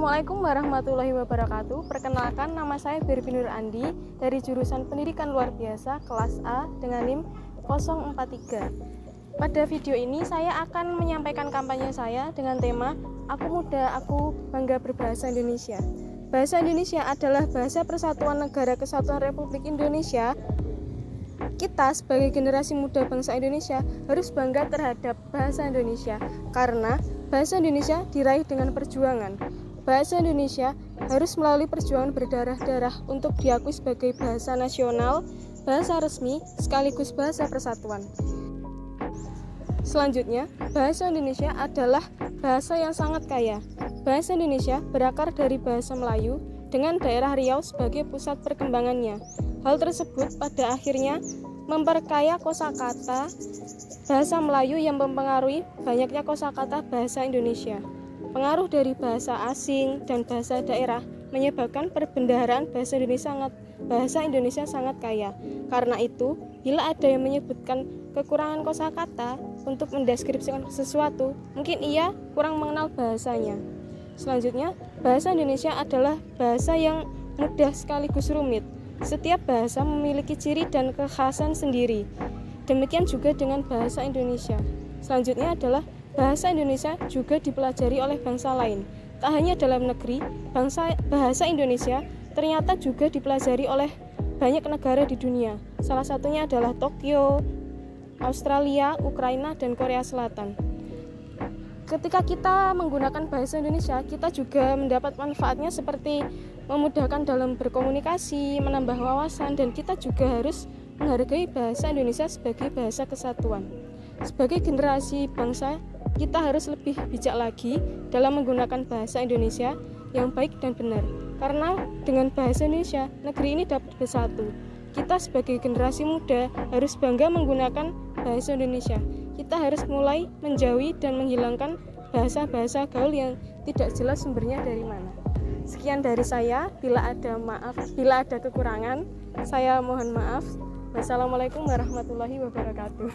Assalamualaikum warahmatullahi wabarakatuh. Perkenalkan, nama saya Berbi Nur Andi dari jurusan Pendidikan Luar Biasa kelas A dengan NIM 043. Pada video ini saya akan menyampaikan kampanye saya dengan tema Aku Muda, Aku Bangga Berbahasa Indonesia. Bahasa Indonesia adalah bahasa persatuan Negara Kesatuan Republik Indonesia. Kita sebagai generasi muda bangsa Indonesia harus bangga terhadap bahasa Indonesia karena bahasa Indonesia diraih dengan perjuangan. Bahasa Indonesia harus melalui perjuangan berdarah-darah untuk diakui sebagai bahasa nasional, bahasa resmi, sekaligus bahasa persatuan. Selanjutnya, bahasa Indonesia adalah bahasa yang sangat kaya. Bahasa Indonesia berakar dari bahasa Melayu dengan daerah Riau sebagai pusat perkembangannya. Hal tersebut pada akhirnya memperkaya kosakata bahasa Melayu yang mempengaruhi banyaknya kosakata bahasa Indonesia. Pengaruh dari bahasa asing dan bahasa daerah menyebabkan perbendaharaan bahasa Indonesia sangat kaya. Karena itu, bila ada yang menyebutkan kekurangan kosakata untuk mendeskripsikan sesuatu, mungkin ia kurang mengenal bahasanya. Selanjutnya, bahasa Indonesia adalah bahasa yang mudah sekaligus rumit. Setiap bahasa memiliki ciri dan kekhasan sendiri. Demikian juga dengan bahasa Indonesia. Selanjutnya adalah bahasa Indonesia juga dipelajari oleh bangsa lain. Tak hanya dalam negeri, bahasa Indonesia ternyata juga dipelajari oleh banyak negara di dunia. Salah satunya adalah Tokyo, Australia, Ukraina, dan Korea Selatan. Ketika kita menggunakan bahasa Indonesia, kita juga mendapat manfaatnya seperti memudahkan dalam berkomunikasi, menambah wawasan, dan kita juga harus menghargai bahasa Indonesia sebagai bahasa kesatuan. Sebagai generasi bangsa, kita harus lebih bijak lagi dalam menggunakan bahasa Indonesia yang baik dan benar. Karena dengan bahasa Indonesia, negeri ini dapat bersatu. Kita sebagai generasi muda harus bangga menggunakan bahasa Indonesia. Kita harus mulai menjauhi dan menghilangkan bahasa-bahasa gaul yang tidak jelas sumbernya dari mana. Sekian dari saya, bila ada kekurangan, saya mohon maaf. Wassalamualaikum warahmatullahi wabarakatuh.